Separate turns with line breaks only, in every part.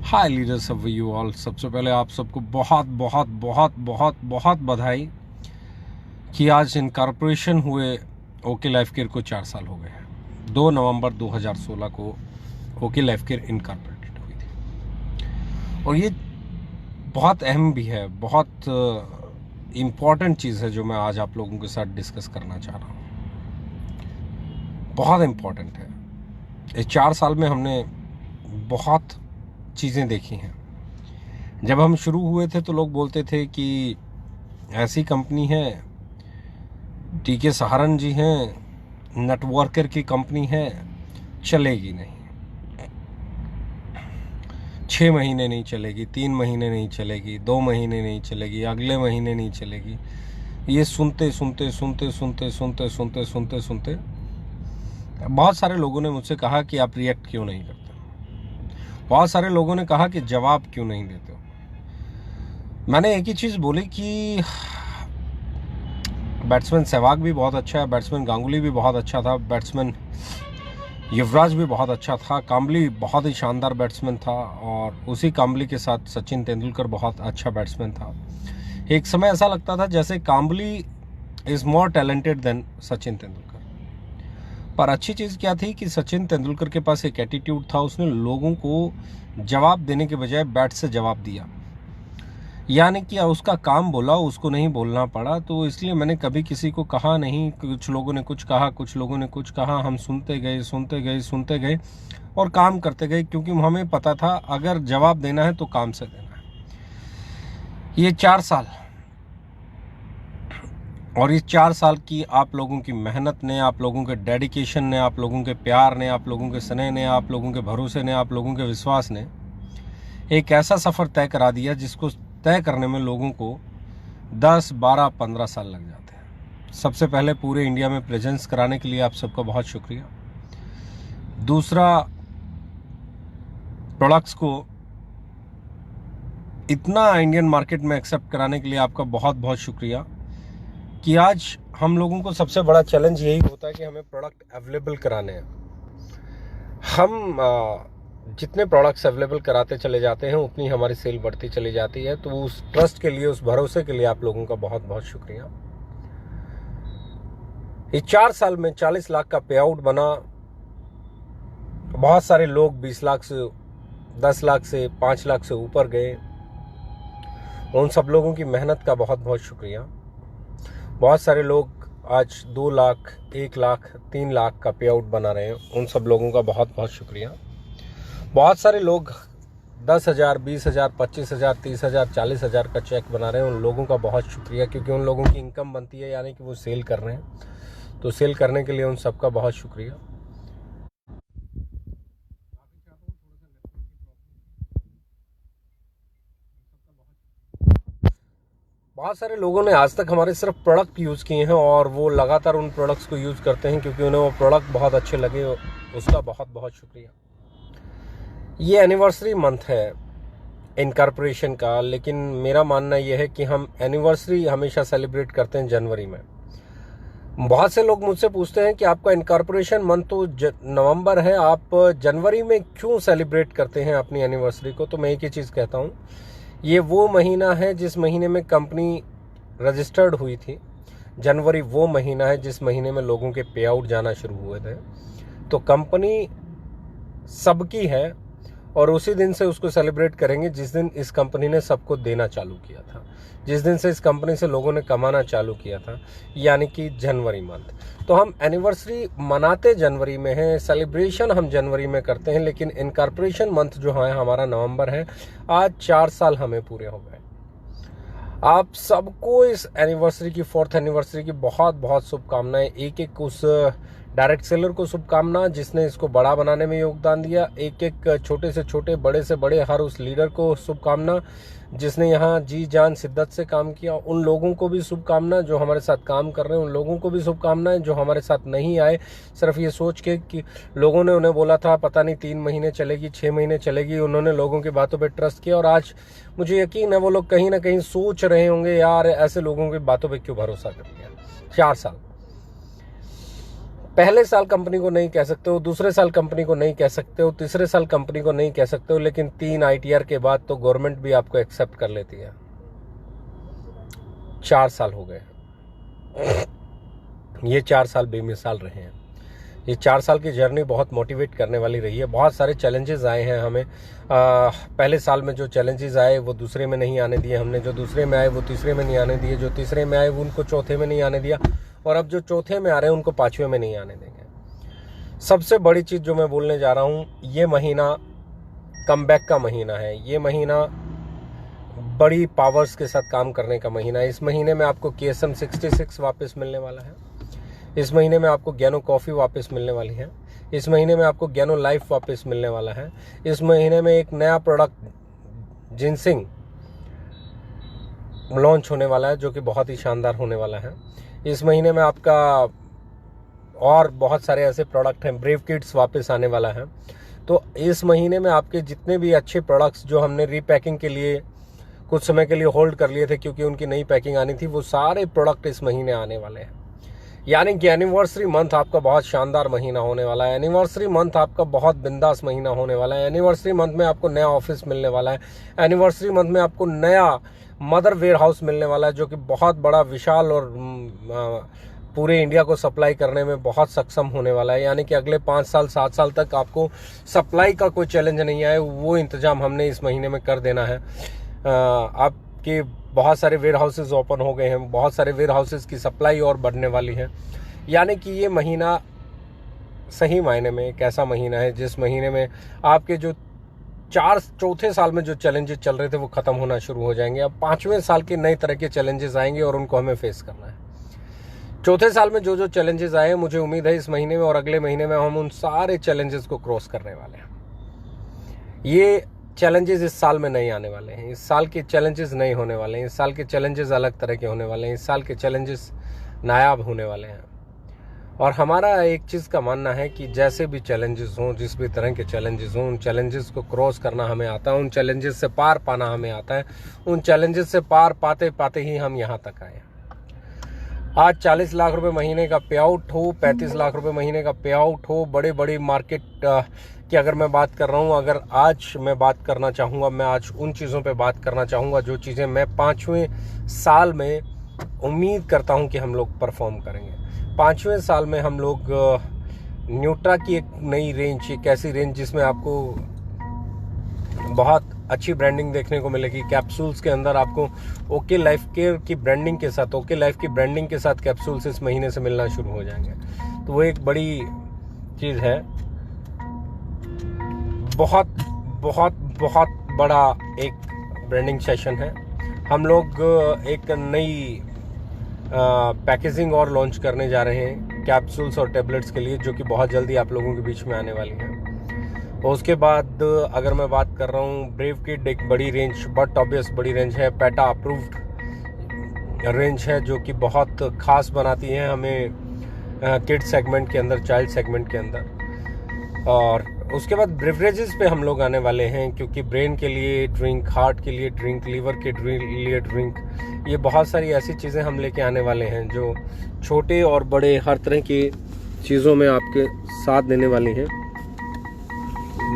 Hi leaders of you all. सबसे पहले आप सबको बहुत बहुत बहुत बहुत बहुत बधाई कि आज इनकॉर्पोरेशन हुए ओके लाइफ केयर को 4 साल हो गए हैं। 2 नवंबर 2016 को ओके लाइफ केयर इनकॉर्पोरेटेड हुई थी और ये बहुत अहम भी है, बहुत इम्पॉर्टेंट चीज़ है जो मैं आज आप लोगों के साथ डिस्कस करना चाह रहा हूँ। बहुत इम्पॉर्टेंट है। इस 4 साल में हमने बहुत चीज़ें देखी हैं। जब हम शुरू हुए थे तो लोग बोलते थे कि ऐसी कंपनी है, टीके सहारन जी हैं, नेटवर्कर की कंपनी है, चलेगी नहीं, 6 महीने नहीं चलेगी, 3 महीने नहीं चलेगी, 2 महीने नहीं चलेगी, अगले महीने नहीं चलेगी। ये सुनते सुनते सुनते सुनते सुनते सुनते सुनते सुनते बहुत सारे लोगों ने मुझसे कहा कि आप रिएक्ट क्यों नहीं करते। बहुत सारे लोगों ने कहा कि जवाब क्यों नहीं देते हो। मैंने एक ही चीज़ बोली कि बैट्समैन सहवाग भी बहुत अच्छा है, बैट्समैन गांगुली भी बहुत अच्छा था, बैट्समैन युवराज भी बहुत अच्छा था, काम्बली बहुत ही शानदार बैट्समैन था और उसी काम्बली के साथ सचिन तेंदुलकर बहुत अच्छा बैट्समैन था। एक समय ऐसा लगता था जैसे Kambli is more talented than Sachin Tendulkar. पर अच्छी चीज़ क्या थी कि सचिन तेंदुलकर के पास एक एटीट्यूड था, उसने लोगों को जवाब देने के बजाय बैट से जवाब दिया, यानी कि उसका काम बोला, उसको नहीं बोलना पड़ा। तो इसलिए मैंने कभी किसी को कहा नहीं, कुछ लोगों ने कुछ कहा, कुछ लोगों ने कुछ कहा, हम सुनते गए सुनते गए सुनते गए और काम करते गए, क्योंकि हमें पता था अगर जवाब देना है तो काम से देना है। ये 4 साल और इस 4 साल की आप लोगों की मेहनत ने, आप लोगों के डेडिकेशन ने, आप लोगों के प्यार ने, आप लोगों के स्नेह ने, आप लोगों के भरोसे ने, आप लोगों के विश्वास ने एक ऐसा सफ़र तय करा दिया जिसको तय करने में लोगों को 10, 12, 15 साल लग जाते हैं। सबसे पहले पूरे इंडिया में प्रेजेंस कराने के लिए आप सबका बहुत शुक्रिया। दूसरा, प्रोडक्ट्स को इतना इंडियन मार्केट में एक्सेप्ट कराने के लिए आपका बहुत बहुत शुक्रिया कि आज हम लोगों को सबसे बड़ा चैलेंज यही होता है कि हमें प्रोडक्ट अवेलेबल कराने हैं। हम जितने प्रोडक्ट्स अवेलेबल कराते चले जाते हैं उतनी हमारी सेल बढ़ती चली जाती है। तो उस ट्रस्ट के लिए, उस भरोसे के लिए आप लोगों का बहुत बहुत शुक्रिया। इस 4 साल में 40 लाख का पे आउट बना। बहुत सारे लोग 20 लाख से, 10 लाख से, 5 लाख से ऊपर गए। उन सब लोगों की मेहनत का बहुत बहुत शुक्रिया। बहुत सारे लोग आज 2 लाख, 1 लाख, 3 लाख का पे आउट बना रहे हैं, उन सब लोगों का बहुत बहुत शुक्रिया। बहुत सारे लोग 10,000, 20,000, 25,000, 30,000, 40,000 का चेक बना रहे हैं, उन लोगों का बहुत शुक्रिया, क्योंकि उन लोगों की इनकम बनती है, यानी कि वो सेल कर रहे हैं। तो सेल करने के लिए उन सबका बहुत शुक्रिया। बहुत सारे लोगों ने आज तक हमारे सिर्फ प्रोडक्ट यूज़ किए हैं और वो लगातार उन प्रोडक्ट्स को यूज़ करते हैं क्योंकि उन्हें वो प्रोडक्ट बहुत अच्छे लगे। उसका बहुत बहुत शुक्रिया। ये एनिवर्सरी मंथ है इनकॉर्पोरेशन का, लेकिन मेरा मानना यह है कि हम एनिवर्सरी हमेशा सेलिब्रेट करते हैं जनवरी में। बहुत से लोग मुझसे पूछते हैं कि आपका इनकॉर्पोरेशन मंथ तो नवंबर है, आप जनवरी में क्यों सेलिब्रेट करते हैं अपनी एनिवर्सरी को। तो मैं एक ही चीज़ कहता हूँ, ये वो महीना है जिस महीने में कंपनी रजिस्टर्ड हुई थी। जनवरी वो महीना है जिस महीने में लोगों के पे आउट जाना शुरू हुए थे। तो कंपनी सबकी है और उसी दिन से उसको सेलिब्रेट करेंगे जिस दिन इस कंपनी ने सबको देना चालू किया था, जिस दिन से इस कंपनी से लोगों ने कमाना चालू किया था, यानी कि जनवरी मंथ। तो हम एनिवर्सरी मनाते जनवरी में हैं, सेलिब्रेशन हम जनवरी में करते हैं, लेकिन इनकॉर्पोरेशन मंथ जो है हमारा नवंबर है। आज 4 साल हमें पूरे हो गए। आप सबको इस एनिवर्सरी की, 4th एनिवर्सरी की बहुत बहुत शुभकामनाएं। एक एक उस डायरेक्ट सेलर को शुभकामना जिसने इसको बड़ा बनाने में योगदान दिया। एक एक छोटे से छोटे, बड़े से बड़े हर उस लीडर को शुभकामना जिसने यहाँ जी जान शिद्दत से काम किया। उन लोगों को भी शुभकामना जो हमारे साथ काम कर रहे हैं, उन लोगों को भी शुभकामनाएं जो हमारे साथ नहीं आए, सिर्फ ये सोच के कि लोगों ने उन्हें बोला था पता नहीं 3 महीने चलेगी, 6 महीने चलेगी, उन्होंने लोगों की बातों पे ट्रस्ट किया और आज मुझे यकीन है वो लोग कहीं ना कहीं सोच रहे होंगे, यार ऐसे लोगों की बातों पे क्यों भरोसा कर लिया। 4 साल पहले साल कंपनी को नहीं कह सकते हो, दूसरे साल कंपनी को नहीं कह सकते हो, तीसरे साल कंपनी को नहीं कह सकते हो, लेकिन 3 ITR के बाद तो गवर्नमेंट भी आपको एक्सेप्ट कर लेती है। 4 साल हो गए, ये 4 साल बेमिसाल रहे हैं। ये 4 साल की जर्नी बहुत मोटिवेट करने वाली रही है। बहुत सारे चैलेंजेस आए हैं हमें। पहले साल में जो चैलेंजेस आए वो दूसरे में नहीं आने दिए हमने, जो दूसरे में आए वो तीसरे में नहीं आने दिए, जो तीसरे में आए वो उनको चौथे में नहीं आने दिया, और अब जो चौथे में आ रहे हैं उनको 5वें में नहीं आने देंगे। सबसे बड़ी चीज़ जो मैं बोलने जा रहा हूँ, ये महीना कमबैक का महीना है। ये महीना बड़ी पावर्स के साथ काम करने का महीना है। इस महीने में आपको KSM 66 वापस मिलने वाला है। इस महीने में आपको ज्ञानो कॉफ़ी वापस मिलने वाली है। इस महीने में आपको ज्ञानो लाइफ वापस मिलने वाला है। इस महीने में एक नया प्रोडक्ट जिनसिंग लॉन्च होने वाला है, जो कि बहुत ही शानदार होने वाला है। इस महीने में आपका और बहुत सारे ऐसे प्रोडक्ट हैं। ब्रेव किड्स वापस आने वाला है। तो इस महीने में आपके जितने भी अच्छे प्रोडक्ट्स जो हमने रीपैकिंग के लिए कुछ समय के लिए होल्ड कर लिए थे क्योंकि उनकी नई पैकिंग आनी थी, वो सारे प्रोडक्ट इस महीने आने वाले हैं। यानी कि एनिवर्सरी मंथ आपका बहुत शानदार महीना होने वाला है। एनिवर्सरी मंथ आपका बहुत बिंदास महीना होने वाला है। एनिवर्सरी मंथ में आपको नया ऑफिस मिलने वाला है। एनिवर्सरी मंथ में आपको नया मदर वेयर हाउस मिलने वाला है, जो कि बहुत बड़ा विशाल और पूरे इंडिया को सप्लाई करने में बहुत सक्षम होने वाला है। यानी कि अगले 5 साल 7 साल तक आपको सप्लाई का कोई चैलेंज नहीं आए, वो इंतजाम हमने इस महीने में कर देना है। आपके बहुत सारे वेयर हाउसेज ओपन हो गए हैं, बहुत सारे वेयर हाउसेज की सप्लाई और बढ़ने वाली है। यानी कि ये महीना सही मायने में एक ऐसा महीना है जिस महीने में आपके जो चौथे साल में जो चैलेंजेस चल रहे थे वो खत्म होना शुरू हो जाएंगे। अब 5वें साल के नए तरह के चैलेंजेस आएंगे और उनको हमें फेस करना है। चौथे साल में जो चैलेंजेस आए, मुझे उम्मीद है इस महीने में और अगले महीने में हम उन सारे चैलेंजेस को क्रॉस करने वाले हैं। ये चैलेंजेस इस साल में नहीं आने वाले हैं। इस साल के चैलेंजेस नहीं होने वाले हैं। इस साल के चैलेंजेस अलग तरह के होने वाले हैं। इस साल के चैलेंजेस नायाब होने वाले हैं। और हमारा एक चीज़ का मानना है कि जैसे भी चैलेंजेस हों, जिस भी तरह के चैलेंजेस हों, उन चैलेंजेस को क्रॉस करना हमें आता है। उन चैलेंजेस से पार पाना हमें आता है। उन चैलेंजेस से पार पाते पाते ही हम यहाँ तक आए। आज 40 लाख रुपए महीने का पे आउट हो, 35 लाख रुपए महीने का पे आउट हो, बड़े बड़ी मार्केट की अगर मैं बात कर रहा हूँ, अगर आज मैं बात करना चाहूँगा, मैं आज उन चीज़ों पे बात करना चाहूँगा जो चीज़ें मैं 5वें साल में उम्मीद करता हूँ कि हम लोग परफॉर्म करेंगे। 5वें साल में हम लोग न्यूट्रा की एक नई रेंज, एक ऐसी रेंज जिसमें आपको बहुत अच्छी ब्रांडिंग देखने को मिलेगी। कैप्सूल्स के अंदर आपको ओके लाइफ केयर की ब्रांडिंग के साथ, ओके लाइफ की ब्रांडिंग के साथ कैप्सूल्स इस महीने से मिलना शुरू हो जाएंगे। तो वो एक बड़ी चीज़ है। बहुत बहुत बहुत बड़ा एक ब्रांडिंग सेशन है। हम लोग एक नई पैकेजिंग और लॉन्च करने जा रहे हैं कैप्सूल्स और टेबलेट्स के लिए, जो कि बहुत जल्दी आप लोगों के बीच में आने वाली है। और उसके बाद अगर मैं बात कर रहा हूँ, ब्रेव किड एक बड़ी रेंज, बट ऑब्वियस बड़ी रेंज है, पेटा अप्रूव्ड रेंज है, जो कि बहुत खास बनाती है हमें किड सेगमेंट के अंदर, चाइल्ड सेगमेंट के अंदर। और उसके बाद ब्रेवरेजेस पे हम लोग आने वाले हैं, क्योंकि ब्रेन के लिए ड्रिंक, हार्ट के लिए ड्रिंक, लीवर के लिए ड्रिंक, ये बहुत सारी ऐसी चीज़ें हम लेके आने वाले हैं जो छोटे और बड़े हर तरह की चीज़ों में आपके साथ देने वाली हैं।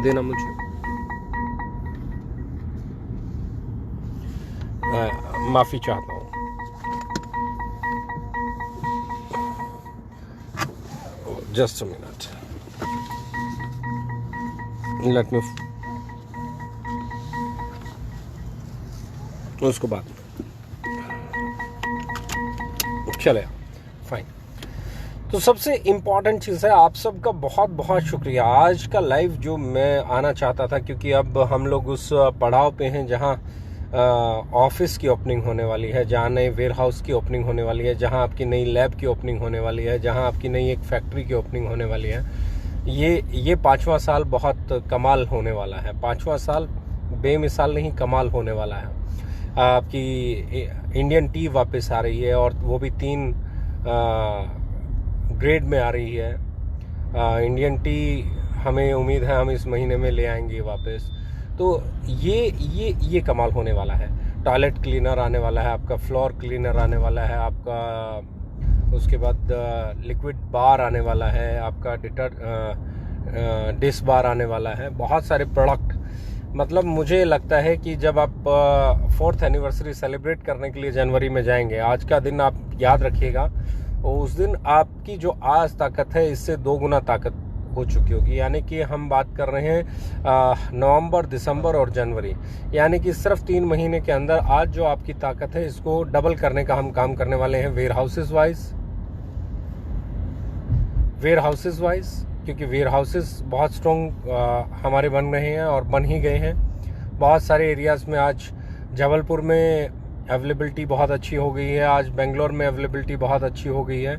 देना मुझे माफ़ी चाहता हूँ। Just a minute, let me, उसको बाद में चले, फाइन। तो सबसे इम्पॉर्टेंट चीज़ है, आप सबका बहुत बहुत शुक्रिया। आज का लाइव जो मैं आना चाहता था, क्योंकि अब हम लोग उस पड़ाव पे हैं जहां ऑफिस की ओपनिंग होने वाली है, जहां नए वेयर हाउस की ओपनिंग होने वाली है, जहां आपकी नई लैब की ओपनिंग होने वाली है, जहां आपकी नई एक फैक्ट्री की ओपनिंग होने वाली है। ये 5वां साल बहुत कमाल होने वाला है। 5वां साल बेमिसाल नहीं, कमाल होने वाला है। आपकी इंडियन टी वापस आ रही है, और वो भी 3 ग्रेड में आ रही है। इंडियन टी हमें उम्मीद है हम इस महीने में ले आएंगे वापस। तो ये कमाल होने वाला है। टॉयलेट क्लीनर आने वाला है, आपका फ्लोर क्लीनर आने वाला है, आपका उसके बाद लिक्विड बार आने वाला है, आपका डिश बार आने वाला है, बहुत सारे प्रोडक्ट। मतलब मुझे लगता है कि जब आप 4th एनिवर्सरी सेलिब्रेट करने के लिए जनवरी में जाएंगे, आज का दिन आप याद रखिएगा, उस दिन आपकी जो आज ताकत है इससे 2 गुना ताकत हो चुकी होगी। यानी कि हम बात कर रहे हैं नवंबर, दिसंबर और जनवरी, यानी कि सिर्फ 3 महीने के अंदर आज जो आपकी ताकत है इसको डबल करने का हम काम करने वाले हैं वेयर हाउसेज वाइज, क्योंकि वेयर हाउसेस बहुत स्ट्रॉन्ग हमारे बन रहे हैं और बन ही गए हैं। बहुत सारे एरियाज़ में आज जबलपुर में अवेलेबिलिटी बहुत अच्छी हो गई है, आज बेंगलोर में अवेलेबिलिटी बहुत अच्छी हो गई है,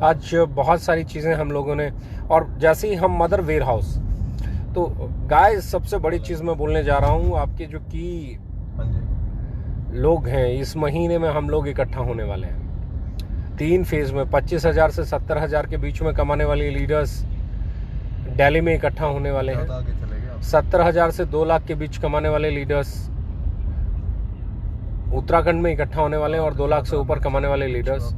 आज बहुत सारी चीज़ें हम लोगों ने। और जैसे ही हम मदर वेयर हाउस, तो गाइस सबसे बड़ी चीज़ मैं बोलने जा रहा हूँ, आपके जो की लोग हैं इस महीने में हम लोग इकट्ठा होने वाले हैं 3 फेज में। 25,000 से 70,000 के बीच में कमाने वाले लीडर्स दिल्ली में इकट्ठा होने वाले हैं। 70,000 से 2 लाख के बीच कमाने वाले लीडर्स उत्तराखंड में इकट्ठा होने वाले हैं, और 2 लाख से ऊपर कमाने वाले लीडर्स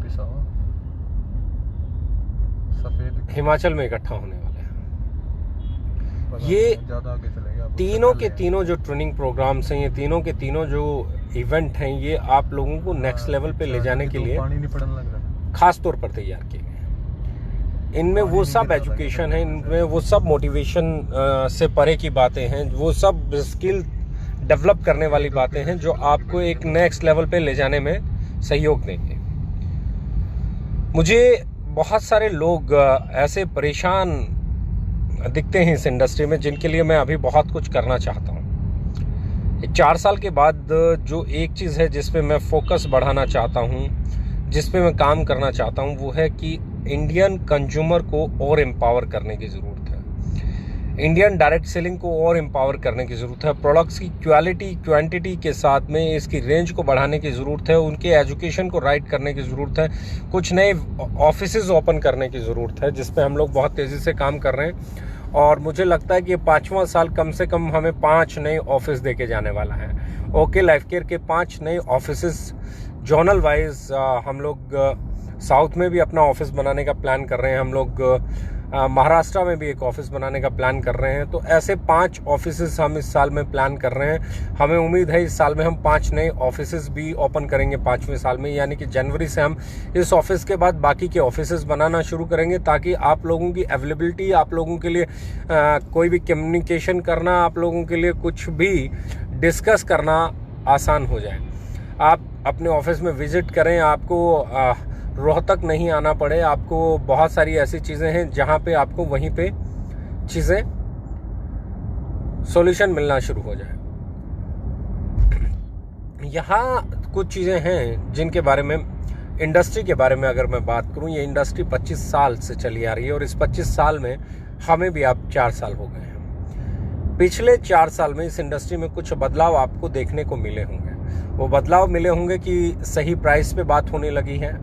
हिमाचल में इकट्ठा होने वाले हैं। ये तीनों के तीनों जो ट्रेनिंग प्रोग्राम्स हैं, ये तीनों के तीनों जो इवेंट हैं, ये आप लोगों को नेक्स्ट लेवल पे ले जाने के लिए खास तौर पर तैयार किए गए हैं। इनमें वो सब एजुकेशन है, इनमें वो सब मोटिवेशन से परे की बातें हैं, वो सब स्किल डेवलप करने वाली बातें हैं जो आपको एक नेक्स्ट लेवल पे ले जाने में सहयोग देंगे। मुझे बहुत सारे लोग ऐसे परेशान दिखते हैं इस इंडस्ट्री में, जिनके लिए मैं अभी बहुत कुछ करना चाहता हूँ। 4 साल के बाद जो एक चीज़ है जिस पे मैं फोकस बढ़ाना चाहता हूँ, जिस पे मैं काम करना चाहता हूँ, वो है कि इंडियन कंज्यूमर को और एम्पावर करने की ज़रूरत है। इंडियन डायरेक्ट सेलिंग को और एम्पावर करने की ज़रूरत है। प्रोडक्ट्स की क्वालिटी क्वांटिटी के साथ में इसकी रेंज को बढ़ाने की ज़रूरत है। उनके एजुकेशन को राइट करने की ज़रूरत है। कुछ नए ऑफिसेज ओपन करने की ज़रूरत है, जिस पे हम लोग बहुत तेज़ी से काम कर रहे हैं। और मुझे लगता है कि ये 5वां साल कम से कम हमें 5 नए ऑफिस देके जाने वाला है। ओके लाइफ केयर के 5 नए ऑफिसेज जोनल वाइज हम लोग साउथ में भी अपना ऑफिस बनाने का प्लान कर रहे हैं। हम लोग महाराष्ट्र में भी एक ऑफिस बनाने का प्लान कर रहे हैं। तो ऐसे 5 ऑफिसेस हम इस साल में प्लान कर रहे हैं। हमें उम्मीद है इस साल में हम 5 नए ऑफिसेस भी ओपन करेंगे 5वें साल में, यानी कि जनवरी से हम इस ऑफिस के बाद बाकी के ऑफिसेस बनाना शुरू करेंगे, ताकि आप लोगों की अवेलेबिलिटी, आप लोगों के लिए कोई भी कम्युनिकेशन करना, आप लोगों के लिए कुछ भी डिस्कस करना आसान हो जाए। आप अपने ऑफिस में विजिट करें, आपको रोहतक नहीं आना पड़े। आपको बहुत सारी ऐसी चीज़ें हैं जहाँ पे आपको वहीं पे चीज़ें सॉल्यूशन मिलना शुरू हो जाए। यहाँ कुछ चीज़ें हैं जिनके बारे में, इंडस्ट्री के बारे में अगर मैं बात करूँ, ये इंडस्ट्री 25 साल से चली आ रही है और इस 25 साल में हमें भी अब 4 साल हो गए हैं। पिछले 4 साल में इस इंडस्ट्री में कुछ बदलाव आपको देखने को मिले होंगे। वो बदलाव मिले होंगे कि सही प्राइस पे बात होने लगी है,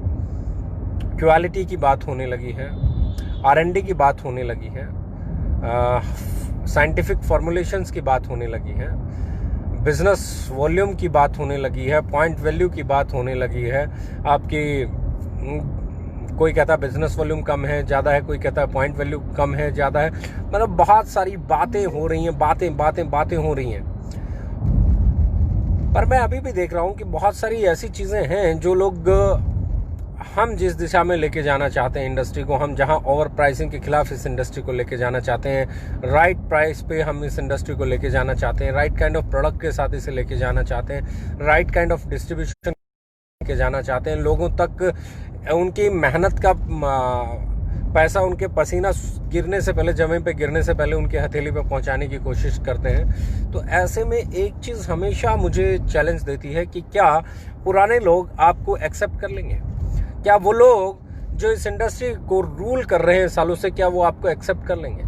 क्वालिटी की बात होने लगी है, R&D की बात होने लगी है, साइंटिफिक फॉर्मुलेशंस की बात होने लगी है, बिजनेस वॉल्यूम की बात होने लगी है, पॉइंट वैल्यू की बात होने लगी है। आपकी कोई कहता है बिजनेस वॉल्यूम कम है, ज़्यादा है, कोई कहता है पॉइंट वैल्यू कम है, ज़्यादा है। मतलब बहुत सारी बातें हो रही हैं, बातें हो रही हैं। पर मैं अभी भी देख रहा हूँ कि बहुत सारी ऐसी चीज़ें हैं जो लोग, हम जिस दिशा में लेके जाना चाहते हैं इंडस्ट्री को, हम जहां ओवर प्राइसिंग के खिलाफ इस इंडस्ट्री को लेके जाना चाहते हैं, राइट प्राइस पे हम इस इंडस्ट्री को लेके जाना चाहते हैं, राइट काइंड ऑफ प्रोडक्ट के साथ इसे लेके जाना चाहते हैं, राइट काइंड ऑफ डिस्ट्रीब्यूशन लेके जाना चाहते हैं, लोगों तक उनकी मेहनत का पैसा, उनके पसीना गिरने से पहले, जमीन पे गिरने से पहले उनके हथेली पे पहुंचाने की कोशिश करते हैं। तो ऐसे में एक चीज़ हमेशा मुझे चैलेंज देती है कि क्या पुराने लोग आपको एक्सेप्ट कर लेंगे? क्या वो लोग जो इस इंडस्ट्री को रूल कर रहे हैं सालों से, क्या वो आपको एक्सेप्ट कर लेंगे?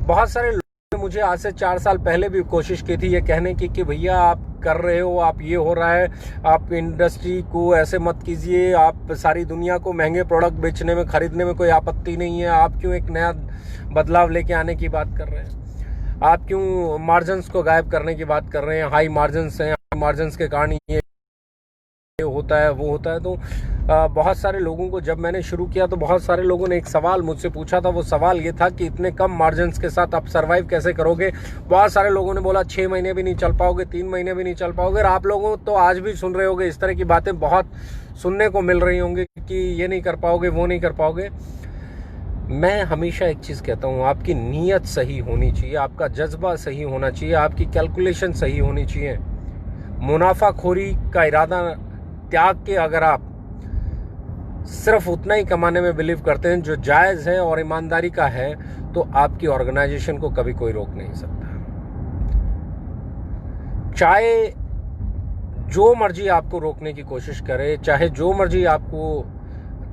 बहुत सारे लोगों ने मुझे आज से 4 साल पहले भी कोशिश की थी ये कहने की कि भैया आप कर रहे हो, आप ये हो रहा है, आप इंडस्ट्री को ऐसे मत कीजिए, आप सारी दुनिया को महंगे प्रोडक्ट बेचने में, खरीदने में कोई आपत्ति नहीं है, आप क्यों एक नया बदलाव लेके आने की बात कर रहे हैं, आप क्यों मार्जिन्स को गायब करने की बात कर रहे हैं, हाई मार्जिन्स हैं, मार्जिन्स के कारण ये होता है वो होता है। तो बहुत सारे लोगों को जब मैंने शुरू किया तो बहुत सारे लोगों ने एक सवाल मुझसे पूछा था। वो सवाल ये था कि इतने कम मार्जिन्स के साथ आप सर्वाइव कैसे करोगे। बहुत सारे लोगों ने बोला 6 महीने भी नहीं चल पाओगे, 3 महीने भी नहीं चल पाओगे। और आप लोगों तो आज भी सुन रहे होगे, इस तरह की बातें बहुत सुनने को मिल रही होंगी कि ये नहीं कर पाओगे, वो नहीं कर पाओगे। मैं हमेशा एक चीज़ कहता हूँ, आपकी नीयत सही होनी चाहिए, आपका जज्बा सही होना चाहिए, आपकी कैलकुलेशन सही होनी चाहिए। मुनाफाखोरी का इरादा त्याग के अगर आप सिर्फ उतना ही कमाने में बिलीव करते हैं जो जायज़ है और ईमानदारी का है, तो आपकी ऑर्गेनाइजेशन को कभी कोई रोक नहीं सकता। चाहे जो मर्जी आपको रोकने की कोशिश करे, चाहे जो मर्जी आपको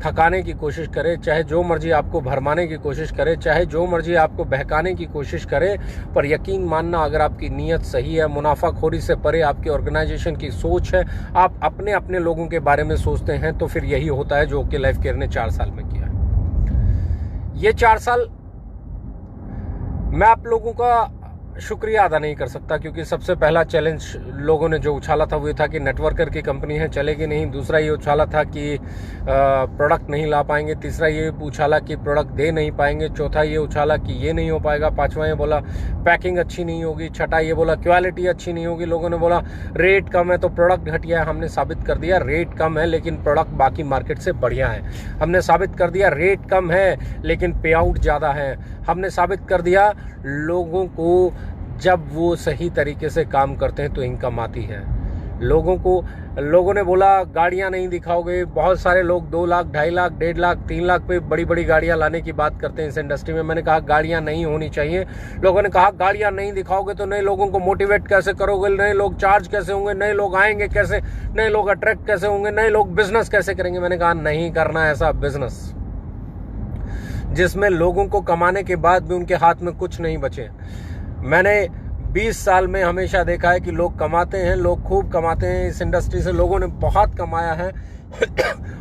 थकाने की कोशिश करे, चाहे जो मर्जी आपको भरमाने की कोशिश करे, चाहे जो मर्जी आपको बहकाने की कोशिश करे, पर यकीन मानना अगर आपकी नीयत सही है, मुनाफाखोरी से परे आपकी ऑर्गेनाइजेशन की सोच है, आप अपने अपने लोगों के बारे में सोचते हैं, तो फिर यही होता है जो ओके लाइफ केयर ने 4 साल में किया है। ये 4 साल मैं आप लोगों का शुक्रिया अदा नहीं कर सकता, क्योंकि सबसे पहला चैलेंज लोगों ने जो उछाला था वो ये था कि नेटवर्कर की कंपनी है, चलेगी नहीं। दूसरा ये उछाला था कि प्रोडक्ट नहीं ला पाएंगे। तीसरा ये उछाला कि प्रोडक्ट दे नहीं पाएंगे। चौथा ये उछाला कि ये नहीं हो पाएगा। पांचवा ये बोला पैकिंग अच्छी नहीं होगी। छठा ये बोला क्वालिटी अच्छी नहीं होगी। लोगों ने बोला रेट कम है तो प्रोडक्ट घटिया है। हमने साबित कर दिया रेट कम है लेकिन प्रोडक्ट बाकी मार्केट से बढ़िया है। हमने साबित कर दिया रेट कम है लेकिन पे आउट ज़्यादा है। हमने साबित कर दिया लोगों को जब वो सही तरीके से काम करते हैं तो इनकम आती है। लोगों ने बोला गाड़ियां नहीं दिखाओगे। बहुत सारे लोग 2 लाख, 2.5 लाख, 1.5 लाख, 3 लाख पे बड़ी बड़ी गाड़ियां लाने की बात करते हैं इस इंडस्ट्री में। मैंने कहा गाड़ियां नहीं होनी चाहिए। लोगों ने कहा गाड़ियां नहीं दिखाओगे तो नए लोगों को मोटिवेट कैसे करोगे, नए लोग चार्ज कैसे होंगे, नए लोग आएंगे कैसे, नए लोग अट्रैक्ट कैसे होंगे, नए लोग बिजनेस कैसे करेंगे। मैंने कहा नहीं करना ऐसा बिजनेस जिसमें लोगों को कमाने के बाद भी उनके हाथ में कुछ नहीं बचे। मैंने 20 साल में हमेशा देखा है कि लोग कमाते हैं, लोग खूब कमाते हैं। इस इंडस्ट्री से लोगों ने बहुत कमाया है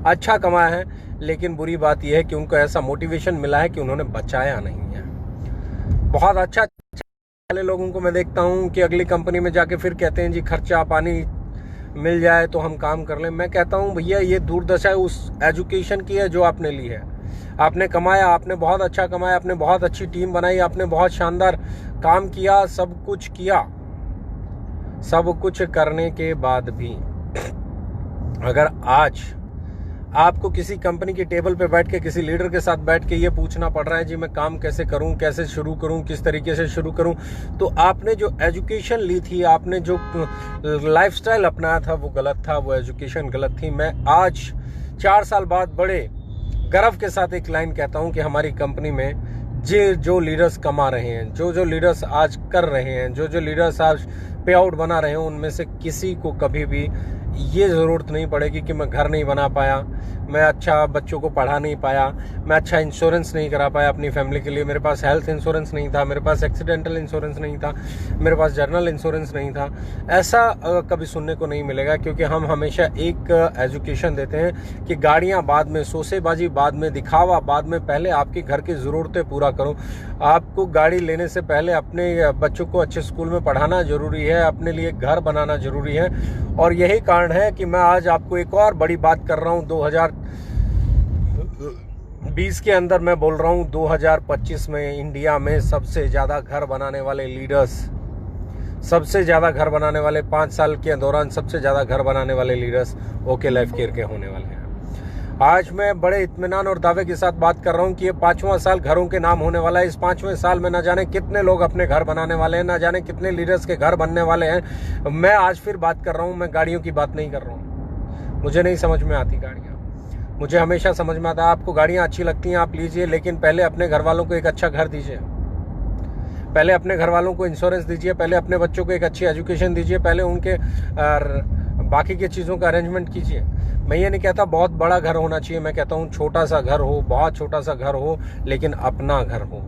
अच्छा कमाया है, लेकिन बुरी बात यह है कि उनको ऐसा मोटिवेशन मिला है कि उन्होंने बचाया नहीं है। बहुत अच्छा वाले लोगों को मैं देखता हूं कि अगली कंपनी में जाके फिर कहते हैं जी खर्चा पानी मिल जाए तो हम काम कर लें। मैं कहता हूं भैया ये दुर्दशा उस एजुकेशन की है जो आपने ली है। आपने कमाया, आपने बहुत अच्छा कमाया, आपने बहुत अच्छी टीम बनाई, आपने बहुत शानदार काम किया, सब कुछ किया। सब कुछ करने के बाद भी अगर आज आपको किसी कंपनी की टेबल पे बैठ के किसी लीडर के साथ बैठ के ये पूछना पड़ रहा है जी मैं काम कैसे करूं, कैसे शुरू करूं, किस तरीके से शुरू करूं, तो आपने जो एजुकेशन ली थी, आपने जो लाइफस्टाइल अपनाया था वो गलत था, वो एजुकेशन गलत थी। मैं आज 4 साल बाद बड़े गर्व के साथ एक लाइन कहता हूं कि हमारी कंपनी में जो लीडर्स कमा रहे हैं, जो लीडर्स आज कर रहे हैं, जो लीडर्स आज पे आउट बना रहे हैं, उनमें से किसी को कभी भी ये ज़रूरत नहीं पड़ेगी कि मैं घर नहीं बना पाया, मैं अच्छा बच्चों को पढ़ा नहीं पाया, मैं अच्छा इंश्योरेंस नहीं करा पाया अपनी फैमिली के लिए, मेरे पास हेल्थ इंश्योरेंस नहीं था, मेरे पास एक्सीडेंटल इंश्योरेंस नहीं था, मेरे पास जर्नल इंश्योरेंस नहीं था। ऐसा कभी सुनने को नहीं मिलेगा, क्योंकि हम हमेशा एक एजुकेशन देते हैं कि गाड़ियाँ बाद में, सोसेबाजी बाद में, दिखावा बाद में, पहले आपकी घर की ज़रूरतें पूरा करो। आपको गाड़ी लेने से पहले अपने बच्चों को अच्छे स्कूल में पढ़ाना ज़रूरी है, अपने लिए घर बनाना ज़रूरी है। और यही कारण है कि मैं आज आपको एक और बड़ी बात कर रहा हूँ। 2020 के अंदर मैं बोल रहा हूँ 2025 में इंडिया में सबसे ज़्यादा घर बनाने वाले लीडर्स, सबसे ज़्यादा घर बनाने वाले 5 साल के दौरान सबसे ज़्यादा घर बनाने वाले लीडर्स ओके लाइफ केयर के होने वाले हैं। आज मैं बड़े इत्मीनान और दावे के साथ बात कर रहा हूँ कि ये 5वां साल घरों के नाम होने वाला है। इस 5वें साल में न जाने कितने लोग अपने घर बनाने वाले हैं, न जाने कितने लीडर्स के घर बनने वाले हैं। मैं आज फिर बात कर रहा हूँ, मैं गाड़ियों की बात नहीं कर रहा हूँ। मुझे नहीं समझ में आती गाड़ियाँ, मुझे हमेशा समझ में आता है आपको गाड़ियाँ अच्छी लगती हैं आप लीजिए, लेकिन पहले अपने घर वालों को एक अच्छा घर दीजिए, पहले अपने घर वालों को इंश्योरेंस दीजिए, पहले अपने बच्चों को एक अच्छी एजुकेशन दीजिए, पहले उनके बाकी की चीज़ों का अरेंजमेंट कीजिए। मैं ये नहीं कहता बहुत बड़ा घर होना चाहिए, मैं कहता हूँ छोटा सा घर हो, बहुत छोटा सा घर हो, लेकिन अपना घर हो।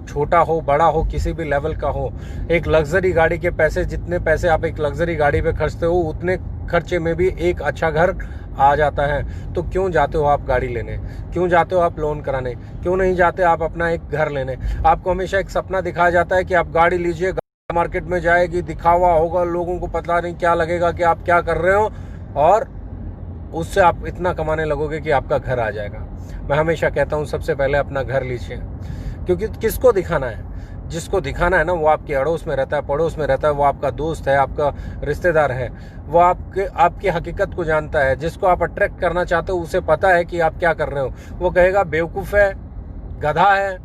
छोटा हो, बड़ा हो, किसी भी लेवल का हो। एक लग्जरी गाड़ी के पैसे, जितने पैसे आप एक लग्जरी गाड़ी पे खर्चते हो, उतने खर्चे में भी एक अच्छा घर आ जाता है। तो क्यों जाते हो आप गाड़ी लेने, क्यों जाते हो आप लोन कराने, क्यों नहीं जाते आप अपना एक घर लेने? आपको हमेशा एक सपना दिखाया जाता है कि आप गाड़ी लीजिए, मार्केट में जाएगी, दिखावा होगा, लोगों को पता नहीं क्या लगेगा कि आप क्या कर रहे हो, और उससे आप इतना कमाने लगोगे कि आपका घर आ जाएगा। मैं हमेशा कहता हूँ सबसे पहले अपना घर लीजिए, क्योंकि किसको दिखाना है? जिसको दिखाना है ना, वो आपके अड़ोस में रहता है, पड़ोस में रहता है, वो आपका दोस्त है, आपका रिश्तेदार है, वो आपकी हकीकत को जानता है। जिसको आप अट्रैक्ट करना चाहते हो उसे पता है कि आप क्या कर रहे हो। वो कहेगा बेवकूफ़ है, गधा है,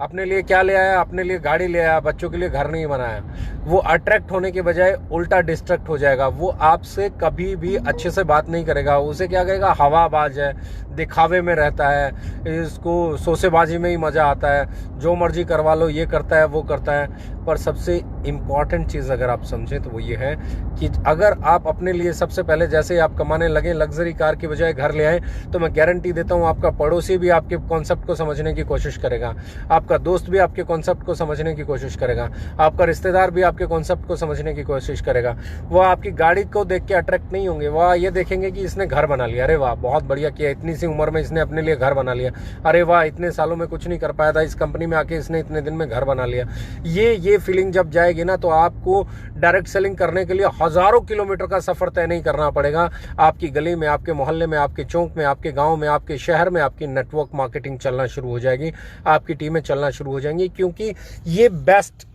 अपने लिए क्या ले आया, अपने लिए गाड़ी ले आया, बच्चों के लिए घर नहीं बनाया। वो अट्रैक्ट होने के बजाय उल्टा डिस्ट्रैक्ट हो जाएगा। वो आपसे कभी भी अच्छे से बात नहीं करेगा। उसे क्या कहेगा, हवाबाज है, दिखावे में रहता है, इसको सोसेबाजी में ही मज़ा आता है, जो मर्जी करवा लो, ये करता है, वो करता है। पर सबसे इम्पॉर्टेंट चीज़ अगर आप समझें तो वो ये है कि अगर आप अपने लिए सबसे पहले जैसे आप कमाने लगे लग्जरी कार की बजाय घर ले आए, तो मैं गारंटी देता हूँ आपका पड़ोसी भी आपके कॉन्सेप्ट को समझने की कोशिश करेगा, आपका दोस्त भी आपके कॉन्सेप्ट को समझने की कोशिश करेगा, आपका रिश्तेदार भी आपके कॉन्सेप्ट को समझने की कोशिश करेगा। वो आपकी गाड़ी को देख के अट्रैक्ट नहीं होंगे, वह ये देखेंगे कि इसने घर बना लिया, अरे वाह बहुत बढ़िया किया, इतनी सी उम्र में इसने अपने लिए घर बना लिया, अरे वाह इतने सालों में कुछ नहीं कर पाया था, इस कंपनी में आके इसने इतने दिन में घर बना लिया। ये फीलिंग जब जाएगी ना, तो आपको डायरेक्ट सेलिंग करने के लिए हजारों किलोमीटर का सफर तय नहीं करना पड़ेगा। आपकी गली में, आपके मोहल्ले में, आपके चौक में, आपके गांव में, आपके शहर में आपकी नेटवर्क मार्केटिंग चलना शुरू हो जाएगी, आपकी टीमें चलना शुरू हो जाएंगी, क्योंकि ये बेस्ट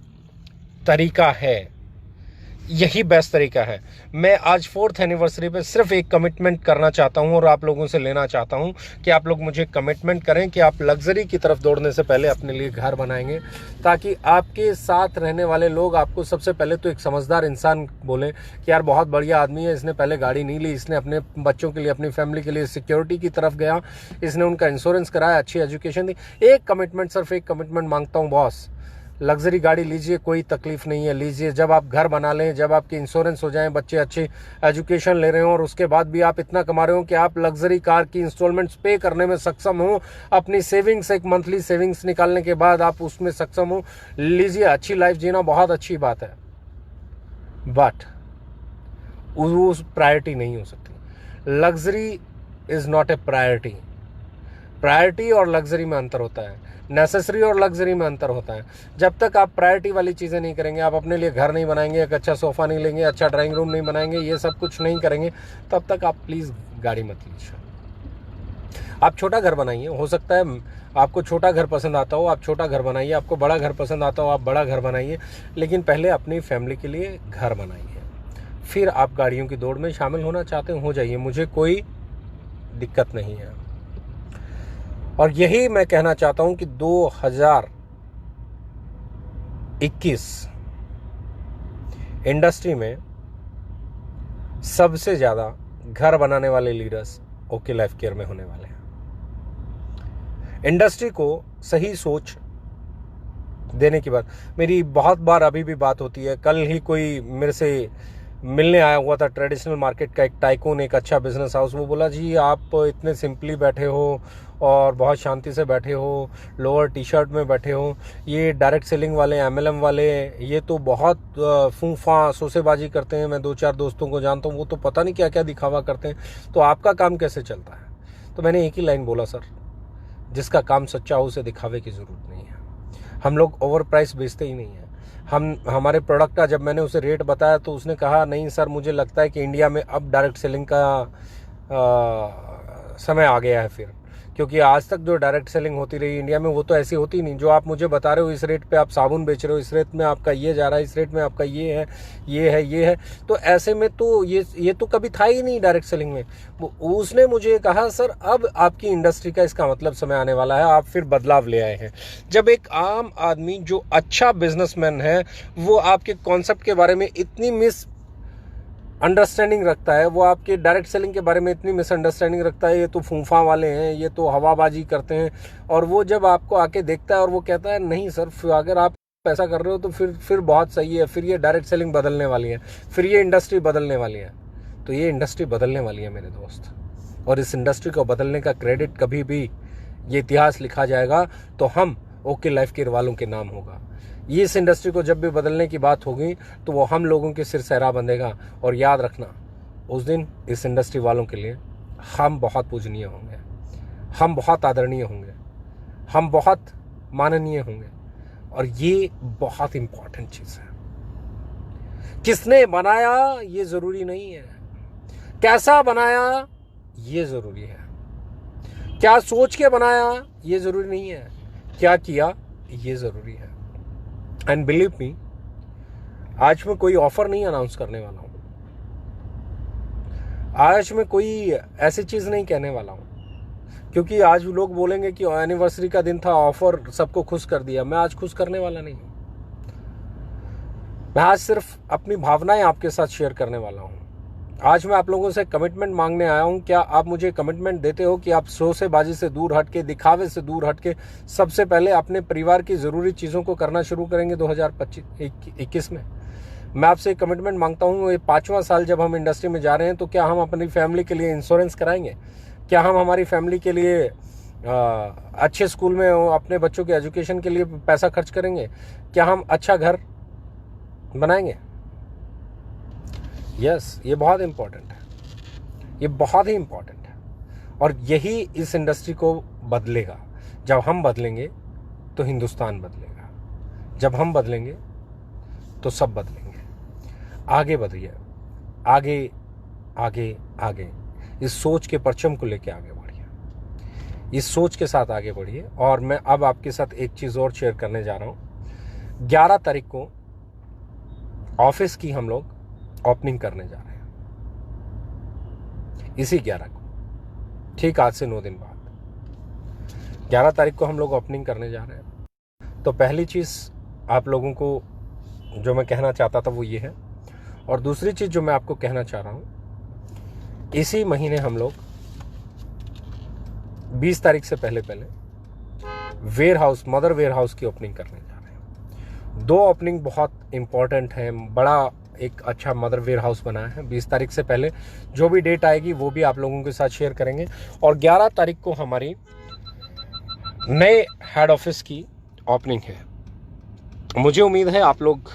तरीका है, यही बेस्ट तरीका है। मैं आज 4th एनिवर्सरी पे सिर्फ एक कमिटमेंट करना चाहता हूं और आप लोगों से लेना चाहता हूं कि आप लोग मुझे कमिटमेंट करें कि आप लग्जरी की तरफ दौड़ने से पहले अपने लिए घर बनाएंगे, ताकि आपके साथ रहने वाले लोग आपको सबसे पहले तो एक समझदार इंसान बोले कि यार बहुत बढ़िया आदमी है, इसने पहले गाड़ी नहीं ली, इसने अपने बच्चों के लिए, अपनी फैमिली के लिए सिक्योरिटी की तरफ गया, इसने उनका इंश्योरेंस कराया, अच्छी एजुकेशन दी। एक कमिटमेंट, सिर्फ एक कमिटमेंट मांगता हूँ बॉस, लग्जरी गाड़ी लीजिए, कोई तकलीफ नहीं है, लीजिए। जब आप घर बना लें, जब आपके इंश्योरेंस हो जाएं, बच्चे अच्छी एजुकेशन ले रहे हो और उसके बाद भी आप इतना कमा रहे हो कि आप लग्जरी कार की इंस्टॉलमेंट्स पे करने में सक्षम हो, अपनी सेविंग्स, एक मंथली सेविंग्स निकालने के बाद आप उसमें सक्षम हो, लीजिए। अच्छी लाइफ जीना बहुत अच्छी बात है, बट उस प्रायोरिटी नहीं हो सकती। Luxury is not a priority. Priority और लग्जरी में अंतर होता है, नेसेसरी और लग्जरी में अंतर होता है। जब तक आप प्रायोरिटी वाली चीज़ें नहीं करेंगे, आप अपने लिए घर नहीं बनाएंगे, एक अच्छा सोफ़ा नहीं लेंगे, अच्छा ड्राइंग रूम नहीं बनाएंगे, ये सब कुछ नहीं करेंगे, तब तक आप प्लीज़ गाड़ी मत लीजिए। आप छोटा घर बनाइए, हो सकता है आपको छोटा घर पसंद आता हो, आप छोटा घर बनाइए, आपको बड़ा घर पसंद आता हो, आप बड़ा घर बनाइए, लेकिन पहले अपनी फैमिली के लिए घर बनाइए, फिर आप गाड़ियों की दौड़ में शामिल होना चाहते हो जाइए, मुझे कोई दिक्कत नहीं है। और यही मैं कहना चाहता हूं कि 2021 इंडस्ट्री में सबसे ज्यादा घर बनाने वाले लीडर्स ओके लाइफ केयर में होने वाले हैं। इंडस्ट्री को सही सोच देने की बात मेरी बहुत बार अभी भी बात होती है। कल ही कोई मेरे से मिलने आया हुआ था, ट्रेडिशनल मार्केट का एक टाइकून, एक अच्छा बिजनेस हाउस। वो बोला जी आप इतने सिंपली बैठे हो और बहुत शांति से बैठे हो, लोअर टी शर्ट में बैठे हो, ये डायरेक्ट सेलिंग वाले, MLM वाले, ये तो बहुत फूफा सोसेबाजी करते हैं। मैं 2-4 दोस्तों को जानता हूँ, वो तो पता नहीं क्या क्या दिखावा करते हैं, तो आपका काम कैसे चलता है? तो मैंने एक ही लाइन बोला, सर जिसका काम सच्चा हो उसे दिखावे की ज़रूरत नहीं है। हम लोग ओवर प्राइस बेचते ही नहीं है। हमारे प्रोडक्ट का जब मैंने उसे रेट बताया तो उसने कहा नहीं सर, मुझे लगता है कि इंडिया में अब डायरेक्ट सेलिंग का समय आ गया है, फिर क्योंकि आज तक जो डायरेक्ट सेलिंग होती रही इंडिया में वो तो ऐसी होती नहीं। जो आप मुझे बता रहे हो इस रेट पे आप साबुन बेच रहे हो, इस रेट में आपका ये जा रहा है, इस रेट में आपका ये है, ये है, ये है, तो ऐसे में तो ये तो कभी था ही नहीं डायरेक्ट सेलिंग में। उसने मुझे कहा सर अब आपकी इंडस्ट्री का इसका मतलब समय आने वाला है, आप फिर बदलाव ले आए हैं। जब एक आम आदमी जो अच्छा बिजनेसमैन है वो आपके कॉन्सेप्ट के बारे में इतनी मिस अंडरस्टैंडिंग रखता है, वो आपके डायरेक्ट सेलिंग के बारे में इतनी मिसअंडरस्टैंडिंग रखता है, ये तो फूफा वाले हैं, ये तो हवाबाजी करते हैं, और वो जब आपको आके देखता है और वो कहता है नहीं सर अगर आप ऐसा कर रहे हो तो फिर बहुत सही है, फिर ये डायरेक्ट सेलिंग बदलने वाली है, फिर ये इंडस्ट्री बदलने वाली है, तो ये इंडस्ट्री बदलने वाली है मेरे दोस्त। और इस इंडस्ट्री को बदलने का क्रेडिट कभी भी ये इतिहास लिखा जाएगा तो हम ओके लाइफ केयर वालों के नाम होगा। ये इस इंडस्ट्री को जब भी बदलने की बात होगी तो वो हम लोगों के सिर सहरा बंधेगा। और याद रखना उस दिन इस इंडस्ट्री वालों के लिए हम बहुत पूजनीय होंगे, हम बहुत आदरणीय होंगे, हम बहुत माननीय होंगे। और ये बहुत इंपॉर्टेंट चीज़ है। किसने बनाया ये ज़रूरी नहीं है, कैसा बनाया ये ज़रूरी है। क्या सोच के बनाया ये ज़रूरी नहीं है, क्या किया ये ज़रूरी है। एंड बिलीव मी, आज मैं कोई ऑफर नहीं अनाउंस करने वाला हूँ, आज मैं कोई ऐसी चीज़ नहीं कहने वाला हूँ, क्योंकि आज लोग बोलेंगे कि एनिवर्सरी का दिन था, ऑफर सबको खुश कर दिया। मैं आज खुश करने वाला नहीं हूँ। मैं आज सिर्फ अपनी भावनाएं आपके साथ शेयर करने वाला हूँ। आज मैं आप लोगों से कमिटमेंट मांगने आया हूँ। क्या आप मुझे कमिटमेंट देते हो कि आप शोसेबाजी से दूर हटके, दिखावे से दूर हटके सबसे पहले अपने परिवार की ज़रूरी चीज़ों को करना शुरू करेंगे 2021 में? मैं आपसे कमिटमेंट मांगता हूँ, ये 5वां साल जब हम इंडस्ट्री में जा रहे हैं, तो क्या हम अपनी फैमिली के लिए इंश्योरेंस कराएंगे? क्या हम हमारी फैमिली के लिए अच्छे स्कूल में अपने बच्चों के एजुकेशन के लिए पैसा खर्च करेंगे? क्या हम अच्छा घर बनाएंगे? यस, ये बहुत इंपॉर्टेंट है, ये बहुत ही इंपॉर्टेंट है। और यही इस इंडस्ट्री को बदलेगा। जब हम बदलेंगे तो हिंदुस्तान बदलेगा, जब हम बदलेंगे तो सब बदलेंगे। आगे बढ़िए, आगे आगे आगे, इस सोच के परचम को लेके आगे बढ़िए, इस सोच के साथ आगे बढ़िए। और मैं अब आपके साथ एक चीज़ और शेयर करने जा रहा हूँ। 11 तारीख को ऑफिस की हम लोग ओपनिंग करने जा रहे हैं, इसी 11 को, ठीक आज से 9 दिन बाद 11 तारीख को हम लोग ओपनिंग करने जा रहे हैं। तो पहली चीज़ आप लोगों को जो मैं कहना चाहता था वो ये है। और दूसरी चीज़ जो मैं आपको कहना चाह रहा हूँ, इसी महीने हम लोग 20 तारीख से पहले warehouse, mother warehouse की ओपनिंग करने जा रहे हैं। 2 ओपनिंग बहुत इंपॉर्टेंट है। बड़ा एक अच्छा मदर वेयर हाउस बनाया है। 20 तारीख से पहले जो भी डेट आएगी वो भी आप लोगों के साथ शेयर करेंगे। और 11 तारीख को हमारी नए हेड ऑफिस की ओपनिंग है। मुझे उम्मीद है आप लोग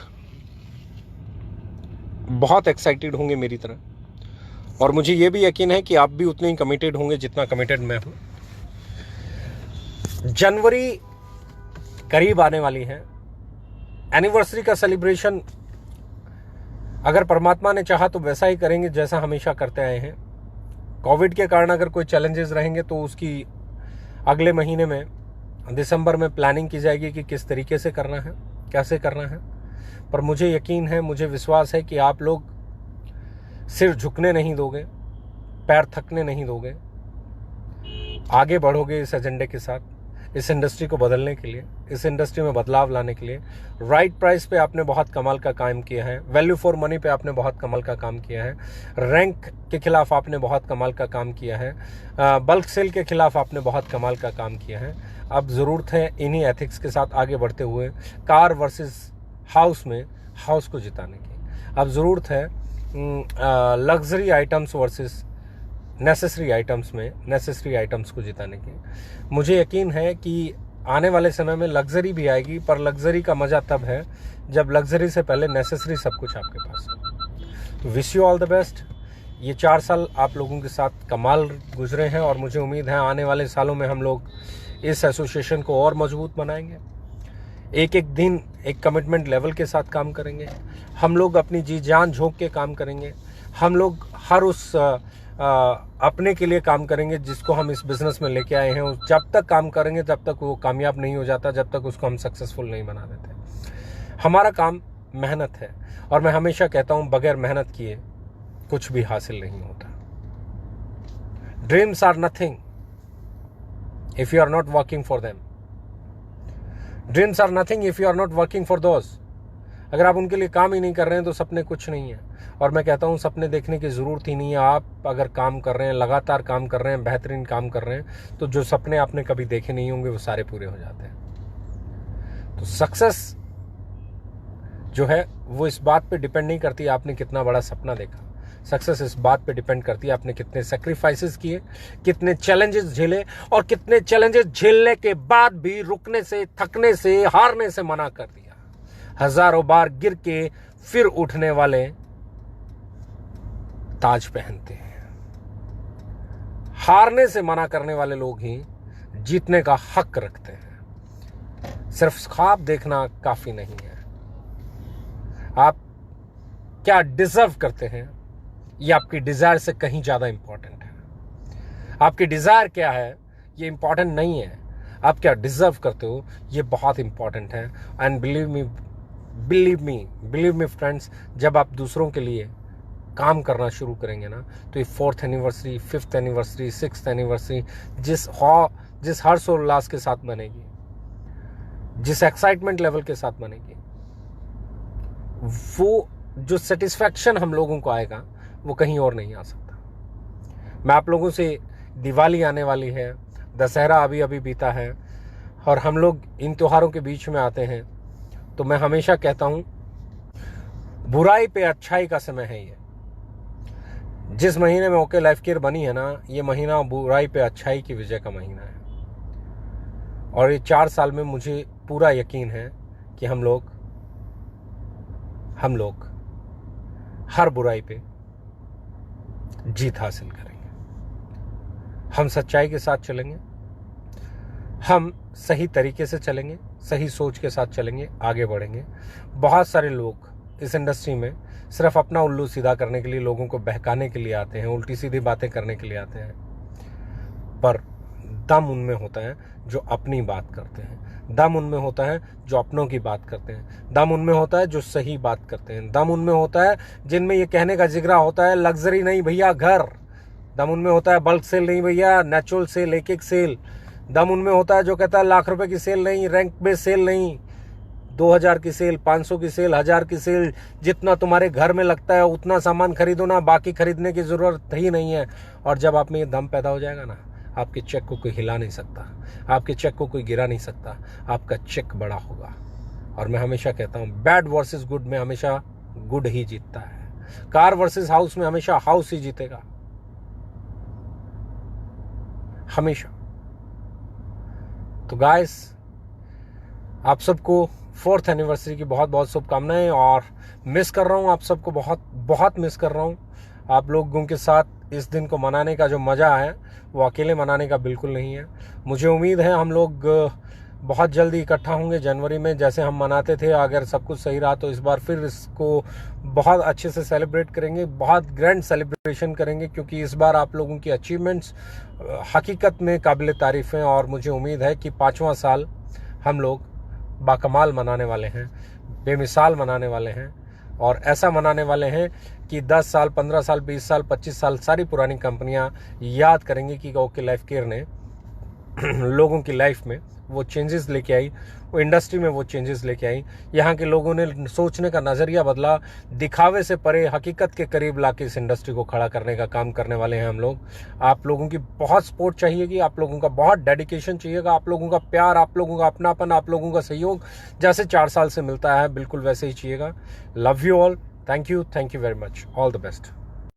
बहुत एक्साइटेड होंगे मेरी तरह, और मुझे ये भी यकीन है कि आप भी उतने ही कमिटेड होंगे जितना कमिटेड मैं हूं। जनवरी करीब आने वाली है। एनिवर्सरी का सेलिब्रेशन अगर परमात्मा ने चाहा तो वैसा ही करेंगे जैसा हमेशा करते आए हैं। कोविड के कारण अगर कोई चैलेंजेस रहेंगे तो उसकी अगले महीने में, दिसंबर में प्लानिंग की जाएगी कि किस तरीके से करना है, कैसे करना है। पर मुझे यकीन है, मुझे विश्वास है कि आप लोग सिर झुकने नहीं दोगे, पैर थकने नहीं दोगे, आगे बढ़ोगे इस एजेंडे के साथ, इस इंडस्ट्री को बदलने के लिए, इस इंडस्ट्री में बदलाव लाने के लिए। राइट प्राइस पे आपने बहुत कमाल का काम किया है, वैल्यू फॉर मनी पे आपने बहुत कमाल का काम किया है, रैंक के खिलाफ आपने बहुत कमाल का काम किया है, बल्क सेल के खिलाफ आपने बहुत कमाल का काम किया है। अब ज़रूरत है इन्हीं एथिक्स के साथ आगे बढ़ते हुए कार वर्सेस हाउस में हाउस को जिताने की। अब ज़रूरत है luxury items versus necessary items में नेसेसरी आइटम्स को जिताने की। मुझे यकीन है कि आने वाले समय में लग्जरी भी आएगी, पर लग्जरी का मज़ा तब है जब लग्जरी से पहले नेसेसरी सब कुछ आपके पास हो। Wish you all the best. ये 4 साल आप लोगों के साथ कमाल गुजरे हैं, और मुझे उम्मीद है आने वाले सालों में हम लोग इस एसोसिएशन को और मजबूत बनाएंगे। एक एक दिन एक कमिटमेंट लेवल के साथ काम करेंगे। हम लोग अपनी जी जान झोंक के काम करेंगे। हम लोग हर उस अपने के लिए काम करेंगे जिसको हम इस बिज़नेस में लेके आए हैं। जब तक काम करेंगे तब तक वो कामयाब नहीं हो जाता, जब तक उसको हम सक्सेसफुल नहीं बना देते। हमारा काम मेहनत है, और मैं हमेशा कहता हूँ बगैर मेहनत किए कुछ भी हासिल नहीं होता। Dreams are nothing if you are not working for them. Dreams are nothing if you are not working for those. अगर आप उनके लिए काम ही नहीं कर रहे हैं तो सपने कुछ नहीं है। और मैं कहता हूँ सपने देखने की ज़रूरत ही नहीं है। आप अगर काम कर रहे हैं, लगातार काम कर रहे हैं, बेहतरीन काम कर रहे हैं, तो जो सपने आपने कभी देखे नहीं होंगे वो सारे पूरे हो जाते हैं। तो सक्सेस जो है वो इस बात पे डिपेंड नहीं करती आपने कितना बड़ा सपना देखा। सक्सेस इस बात पे डिपेंड करती है आपने कितने सेक्रीफाइसेस किए, कितने चैलेंजेस झेले, और कितने चैलेंजेस झेलने के बाद भी रुकने से, थकने से, हारने से मना कर दिया। हजारों बार गिर के फिर उठने वाले ताज पहनते हैं। हारने से मना करने वाले लोग ही जीतने का हक रखते हैं। सिर्फ ख्वाब देखना काफी नहीं है। आप क्या डिजर्व करते हैं ये आपकी डिजायर से कहीं ज्यादा इंपॉर्टेंट है। आपकी डिज़ायर क्या है ये इम्पॉर्टेंट नहीं है, आप क्या डिज़र्व करते हो ये बहुत इम्पॉर्टेंट है। एंड बिलीव मी फ्रेंड्स, जब आप दूसरों के लिए काम करना शुरू करेंगे ना, तो ये 4th anniversary, 5th anniversary, 6th anniversary जिस हर्ष और उल्लास के साथ बनेगी, जिस एक्साइटमेंट लेवल के साथ बनेगी, वो जो सेटिस्फैक्शन हम लोगों को आएगा वो कहीं और नहीं आ सकता। मैं आप लोगों से, दिवाली आने वाली है, दशहरा अभी अभी बीता है, और हम लोग इन त्योहारों के बीच में आते हैं, तो मैं हमेशा कहता हूं बुराई पे अच्छाई का समय है। ये जिस महीने में ओके लाइफ केयर बनी है ना, ये महीना बुराई पे अच्छाई की विजय का महीना है। और ये 4 साल में मुझे पूरा यकीन है कि हम लोग हर बुराई पे जीत हासिल करेंगे। हम सच्चाई के साथ चलेंगे, हम सही तरीके से चलेंगे, सही सोच के साथ चलेंगे, आगे बढ़ेंगे। बहुत सारे लोग इस इंडस्ट्री में सिर्फ अपना उल्लू सीधा करने के लिए, लोगों को बहकाने के लिए आते हैं, उल्टी सीधी बातें करने के लिए आते हैं, पर दम उनमें होता है जो अपनी बात करते हैं, दम उनमें होता है जो अपनों की बात करते हैं, दम उनमें होता है जो सही बात करते हैं, दम उनमें होता है जिनमें ये कहने का जिगरा होता है लग्जरी नहीं भैया घर, दम उनमें होता है बल्क सेल नहीं भैया नेचुरल सेल, एक सेल, दम उनमें होता है जो कहता है लाख रुपए की सेल नहीं, रैंक बेस्ड सेल नहीं, 2000 की सेल, 500 की सेल, 1000 की सेल, जितना तुम्हारे घर में लगता है उतना सामान खरीदो ना, बाकी खरीदने की जरूरत ही नहीं है। और जब आप में ये दम पैदा हो जाएगा ना, आपके चेक को कोई हिला नहीं सकता, आपके चेक को कोई गिरा नहीं सकता, आपका चेक बड़ा होगा। और मैं हमेशा कहता हूं बैड वर्सेस गुड में हमेशा गुड ही जीतता है, कार वर्सेस हाउस में हमेशा हाउस ही जीतेगा, हमेशा। तो गाइस, आप सबको 4th एनिवर्सरी की बहुत बहुत शुभकामनाएं, और मिस कर रहा हूं आप सबको, बहुत बहुत मिस कर रहा हूं। आप लोगों के साथ इस दिन को मनाने का जो मज़ा है वो अकेले मनाने का बिल्कुल नहीं है। मुझे उम्मीद है हम लोग बहुत जल्दी इकट्ठा होंगे जनवरी में, जैसे हम मनाते थे। अगर सब कुछ सही रहा तो इस बार फिर इसको बहुत अच्छे से सेलिब्रेट करेंगे, बहुत ग्रैंड सेलिब्रेशन करेंगे, क्योंकि इस बार आप लोगों की अचीवमेंट्स हकीकत में काबिल तारीफ़ हैं। और मुझे उम्मीद है कि 5वां साल हम लोग बाकमाल मनाने वाले हैं, बेमिसाल मनाने वाले हैं, और ऐसा मनाने वाले हैं कि 10 साल, 15 साल, 20 साल, 25 साल सारी पुरानी कंपनियां याद करेंगी कि ओके लाइफ केयर ने लोगों की लाइफ में वो चेंजेस लेके आई, वो इंडस्ट्री में वो चेंजेस लेके आई। यहाँ के लोगों ने सोचने का नज़रिया बदला, दिखावे से परे हकीकत के करीब लाके इस इंडस्ट्री को खड़ा करने का काम करने वाले हैं हम लोग। आप लोगों की बहुत सपोर्ट चाहिएगी, आप लोगों का बहुत डेडिकेशन चाहिएगा, आप लोगों का प्यार, आप लोगों का अपनापन, आप लोगों का सहयोग जैसे 4 साल से मिलता है बिल्कुल वैसे ही चाहिएगा। Love you all, thank you very much, all the best.